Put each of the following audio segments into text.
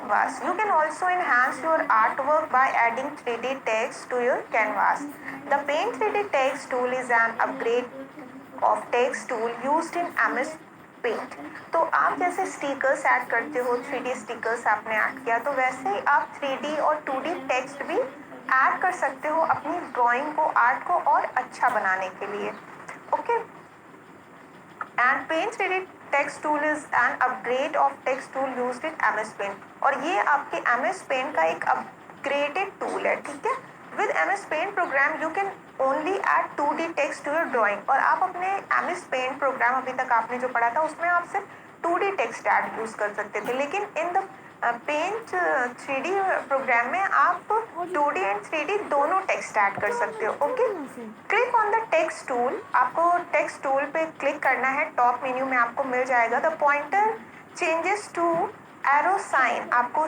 canvas. You can also enhance your artwork by adding 3D text to your canvas. The Paint 3D text tool is an upgrade of text tool used in MS Paint. तो आप जैसे stickers add करते हो, 3D stickers आपने add किया, तो वैसे ही आप 3D और 2D टेक्स्ट भी ऐड कर सकते हो अपनी ड्राइंग को, आर्ट को और अच्छा बनाने के लिए. Okay. And paint 3D text tool is an upgrade of text tool used in MS paint. और ये आपके MS पेंट का एक अपग्रेडेड टूल है. ठीक है. With MS paint program you can only add 2D text to your drawing. और आप अपने MS पेंट प्रोग्राम अभी तक आपने जो पढ़ा था उसमें आप सिर्फ 2D टेक्स्ट ऐड यूज कर सकते थे, लेकिन in the paint 3D programme में आप 2D एंड 3D दोनों टेक्स्ट ऐड कर सकते हो. Okay. Click on the text tool. आपको टेक्स्ट टूल पे क्लिक करना है. टॉप मेन्यू में आपको मिल जाएगा. The pointer changes to arrow sign. आपको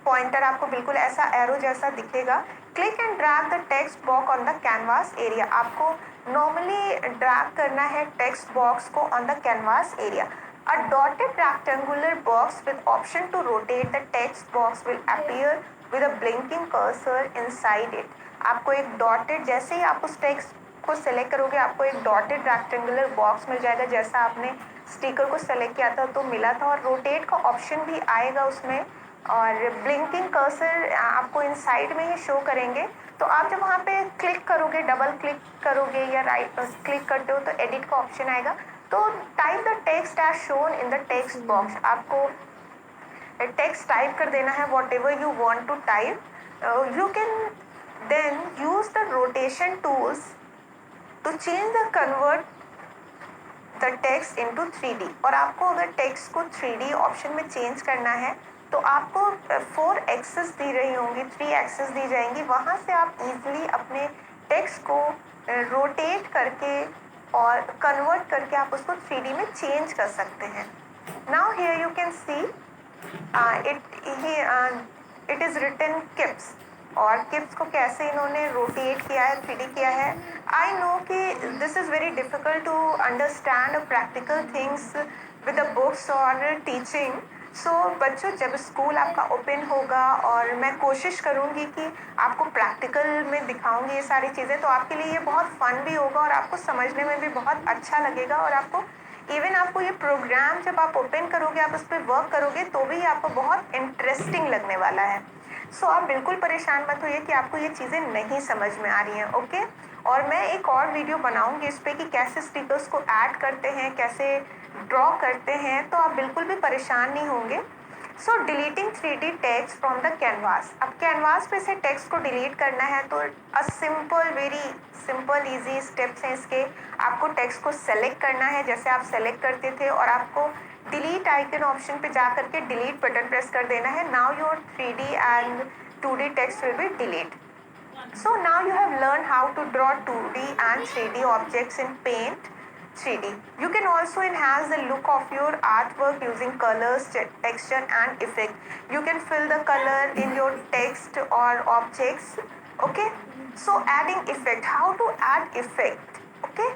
पॉइंटर आपको बिल्कुल ऐसा एरो जैसा दिखेगा. Click and drag the text box on the canvas area. आपको नॉर्मली ड्रैग करना है टेक्स्ट बॉक्स को on the canvas area. A dotted rectangular box with option to rotate the text box will appear with a blinking cursor inside it. आपको एक dotted, जैसे ही आप उस text को सेलेक्ट करोगे आपको एक डॉटेड रेक्टेंगुलर बॉक्स मिल जाएगा जैसा आपने स्टिकर को सेलेक्ट किया था तो मिला था. और रोटेट का ऑप्शन भी आएगा उसमें, और ब्लिंकिंग कर्सर आपको इनसाइड में ही शो करेंगे. तो आप जब वहाँ पे क्लिक करोगे, डबल क्लिक करोगे या राइट क्लिक करते हो तो एडिट का ऑप्शन आएगा. तो type the text as shown in the text box. आपको टेक्स्ट टाइप कर देना है whatever you want to type. You can then use the rotation tools to change the convert the text into 3D. और आपको अगर text को 3D option में change करना है तो आपको 4 एक्सेस दी रही होंगी, 3 एक्सेस दी जाएंगी. वहाँ से आप इजीली अपने टेक्स्ट को रोटेट करके और कन्वर्ट करके आप उसको 3D में चेंज कर सकते हैं. Now here you can see it is written किप्स. और किप्स को कैसे इन्होंने रोटेट किया है, 3D किया है. आई नो कि this is very difficult to understand practical things with the books और टीचिंग. सो बच्चों, जब स्कूल आपका ओपन होगा और मैं कोशिश करूँगी कि आपको प्रैक्टिकल में दिखाऊंगी ये सारी चीज़ें, तो आपके लिए ये बहुत फ़न भी होगा और आपको समझने में भी बहुत अच्छा लगेगा. और आपको इवन आपको ये प्रोग्राम जब आप ओपन करोगे, आप उस पर वर्क करोगे तो भी आपको बहुत इंटरेस्टिंग लगने वाला है. सो आप बिल्कुल परेशान मत होइए कि आपको ये चीज़ें नहीं समझ में आ रही हैं. ओके. और मैं एक और वीडियो बनाऊंगी इस पर कि कैसे स्टिकर्स को ऐड करते हैं, कैसे ड्रॉ करते हैं, तो आप बिल्कुल भी परेशान नहीं होंगे. So deleting 3D text from the canvas. अब कैनवास पे से टेक्स्ट को डिलीट करना है तो वेरी सिंपल ईजी स्टेप्स हैं इसके. आपको टेक्स्ट को सेलेक्ट करना है जैसे आप सेलेक्ट करते थे और आपको डिलीट आइकन ऑप्शन पे जा करके डिलीट बटन प्रेस कर देना है. Now your 3D and 2D text will be delete. So now you have learned how to draw 2D and 3D objects in Paint 3D. You can also enhance the look of your artwork using colors, texture and effect. You can fill the color in your text or objects. Okay. So adding effect. How to add effect? Okay.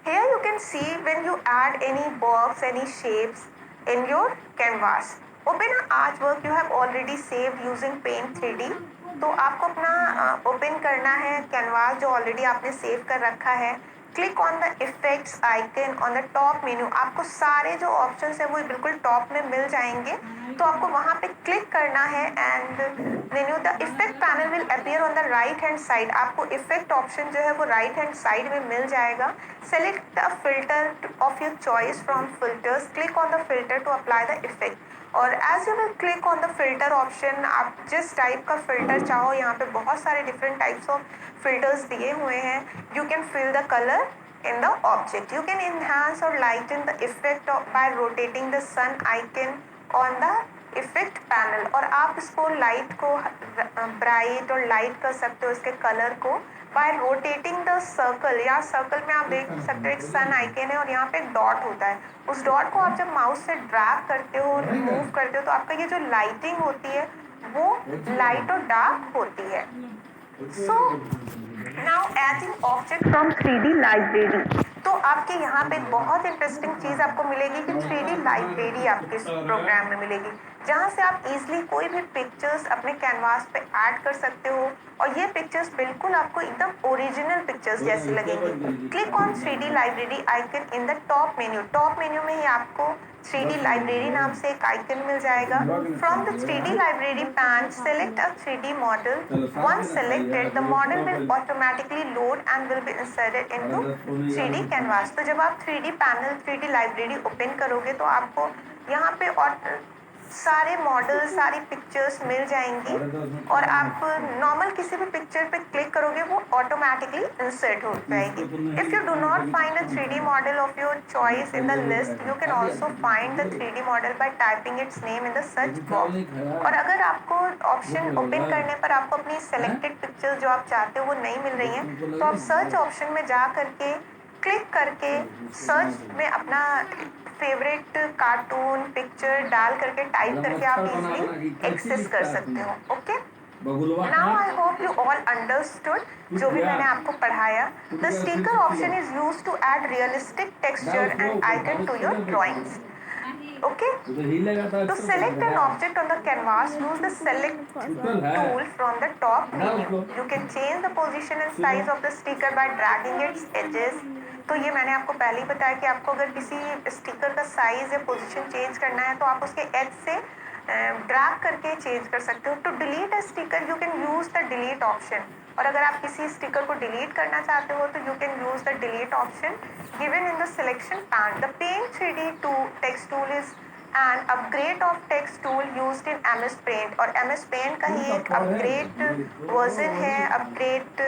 Here you can see when you add any box, any shapes in your canvas. Open an artwork you have already saved using Paint 3D. तो आपको अपना open करना है canvas जो already आपने save कर रखा है. Click on the effects icon on the top menu. आपको सारे जो ऑप्शंस है वो बिल्कुल टॉप में मिल जाएंगे, तो आपको वहाँ पे क्लिक करना है and then the effect panel will appear on the right hand side. आपको इफेक्ट ऑप्शन जो है वो राइट हैंड साइड में मिल जाएगा. Select the filter of your choice from filters. Click on the filter to apply the effect. और as you will click on the filter option, आप जिस टाइप का फिल्टर चाहो, यहाँ पे बहुत सारे डिफरेंट टाइप्स ऑफ फिल्टर्स दिए हुए हैं. You can fill the colour in the object. You can enhance or lighten the effect by rotating the sun icon on the effect panel. और आप इसको लाइट को ब्राइट और लाइट कर सकते हो इसके कलर को by rotating the circle. या सर्कल में आप देख सकते हो एक सन आइकन है और यहाँ पे एक डॉट होता है. उस डॉट को आप जब माउस से ड्रैग करते हो, मूव करते हो, तो आपका ये जो लाइटिंग होती है वो लाइट और डार्क होती है. So now adding object from 3D library. तो आपके यहाँ पे बहुत इंटरेस्टिंग चीज आपको मिलेगी कि 3D लाइब्रेरी आपके इस प्रोग्राम में मिलेगी, जहाँ से आप इजीली कोई भी पिक्चर्स अपने कैनवास पे ऐड कर सकते हो और ये पिक्चर्स बिल्कुल आपको एकदम ओरिजिनल पिक्चर्स जैसी लगेंगी। Click on 3D library icon in the top menu. Top menu में ही आपको 3D लाइब्रेरी नाम से एक आइकन मिल जाएगा। From the 3D library pan select a 3D model. Once selected, the model will automatically load and will be inserted into 3D canvas। तो जब आप 3D panel 3D library open करोगे तो आपको यहाँ पे और सारे मॉडल सारी पिक्चर्स मिल जाएंगी और आप नॉर्मल किसी भी पिक्चर पे क्लिक करोगे वो ऑटोमेटिकली इंसर्ट हो जाएगी। If you do not find a 3D model of your choice in the list, you can also find the 3D model by typing it's name in the search box. और अगर आपको option open करने पर आपको अपनी selected picture जो आप चाहते हो वो नहीं मिल रही है, तो आप सर्च ऑप्शन में जा करके क्लिक करके सर्च में अपना फेवरेट कार्टून पिक्चर डाल करके टाइप करके आप इजीली एक्सेस कर सकते हो। Okay, now I hope you all understood जो भी मैंने आपको पढ़ाया। The sticker option is used to add realistic texture and icon to your drawings. Okay, to select an object on the canvas, use the select tool from the top menu। You can change the position and size of the sticker by dragging its edges। तो ये मैंने आपको पहले ही बताया कि आपको अगर किसी स्टिकर का साइज या पोजीशन चेंज करना है तो आप उसके एज से ड्रैग करके चेंज कर सकते हो। To delete a sticker you can use the delete option. और अगर आप किसी स्टिकर को डिलीट करना चाहते हो तो you can use the delete option given in the selection pan। The Paint 3D text tool is an upgrade of text tool used in MS Paint। और MS Paint का ही एक अपग्रेड वर्जन है। Upgrade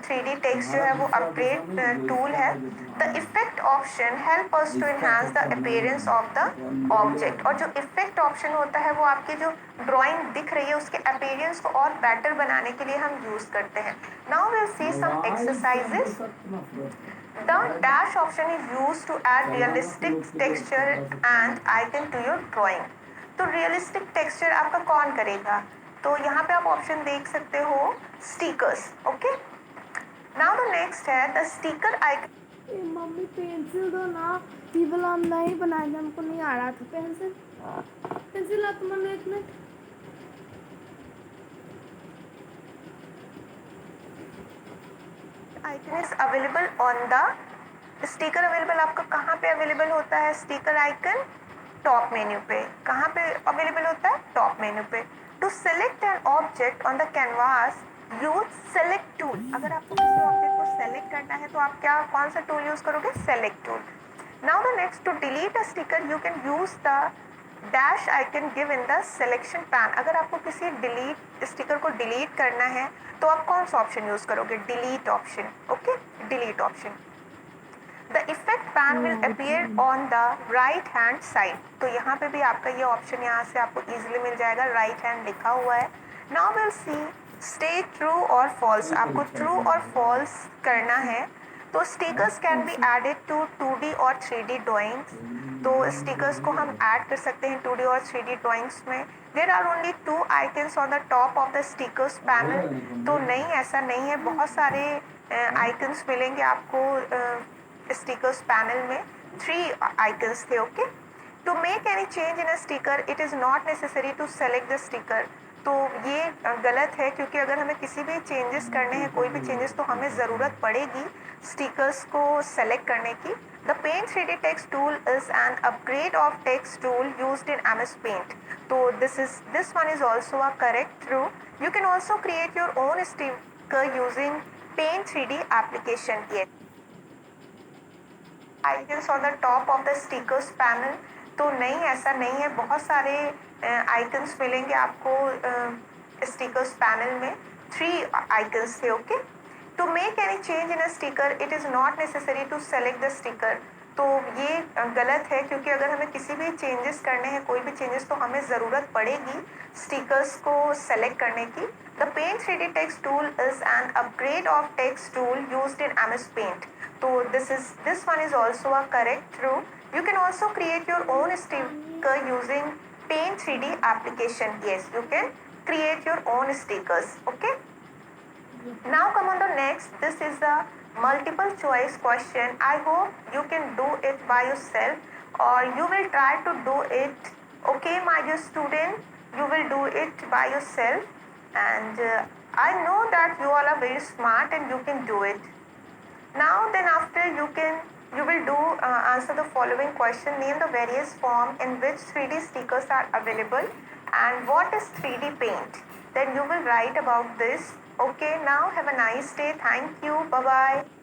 3D text जो है वो upgrade tool है। The effect option help us to enhance the appearance of the object. और जो इफेक्ट ऑप्शन होता है वो आपकी जो ड्राइंग दिख रही है उसके अपीयरेंस को और बेटर बनाने के लिए हम यूज करते हैं। Now will see some exercises. The dash option is used to add realistic texture and icon to your drawing। तो realistic texture आपका कौन करेगा? तो यहाँ पे आप ऑप्शन देख सकते हो stickers. Okay, now the next है the sticker icon. Mummy pencil दो ना, केवल हम नहीं बनाएंगे, हमको नहीं आ रहा था पेंसिल। पेंसिल ला तुम एक minute. Icon is available on the sticker. Available आपका कहाँ पे अवेलेबल होता है स्टिकर आइकन? टॉप मेन्यू पे। कहाँ पे अवेलेबल होता है? टॉप मेन्यू पे। To select an object on the canvas use select tool. अगर आपको किसी ऑब्जेक्ट को सेलेक्ट करना है तो आप क्या कौन सा टूल यूज करोगे? Select tool. Now the next, to delete a sticker you can use the dash icon give in the selection pane. अगर आपको किसी डिलीट स्टिकर को डिलीट करना है तो आप कौन सा ऑप्शन यूज करोगे? Delete option. Okay, delete option. The effect pan will appear on the right hand side. तो यहाँ पे भी आपका ये ऑप्शन यहाँ से आपको इजीली मिल जाएगा, राइट हैंड लिखा हुआ है। Now will see stay true और फॉल्स। आपको ट्रू और फॉल्स करना है। तो stickers can be added to 2D और 3D ड्राइंग्स। तो स्टिकर्स को हम ऐड कर सकते हैं 2D और 3D ड्राइंग्स में। There are only 2 icons on the top of the stickers panel. तो नहीं, ऐसा नहीं है, बहुत सारे आइकन्स मिलेंगे आपको स्टिकर्स पैनल में। 3 आइकन्स थे। Okay, to make any change in a sticker it is not necessary to select the sticker. तो ये गलत है, क्योंकि अगर हमें किसी भी चेंजेस करने हैं, कोई भी चेंजेस, तो हमें ज़रूरत पड़ेगी स्टिकर्स को सेलेक्ट करने की। The paint 3D text tool is an upgrade of text tool used in MS paint. तो this one is also a correct true. You can also create your own sticker using paint 3D application. ये icons on the top of the stickers panel. तो नहीं, ऐसा नहीं है, बहुत सारे icons मिलेंगे आपको स्टिकर्स पैनल में। 3 आइकन्स थे। Okay, to make any change in a sticker it is not necessary to select the sticker. तो ये गलत है, क्योंकि अगर हमें किसी भी चेंजेस करने हैं, कोई भी चेंजेस, तो हमें ज़रूरत पड़ेगी स्टिकर्स को सेलेक्ट करने की। The paint 3D text tool is an upgrade of text tool used in MS paint. तो this one is also a correct true। You can also create your own sticker using Paint 3D application। Yes, you can create your own stickers। Okay, Now come on the next. This is the multiple choice question. I hope you can do it by yourself or you will try to do it. Okay, my dear student, you will do it by yourself and I know that you all are very smart and you can do it. Now then after you will do answer the following question. Name the various form in which 3D stickers are available and what is 3D paint. Then you will write about this. Okay, now have a nice day. Thank you. Bye bye.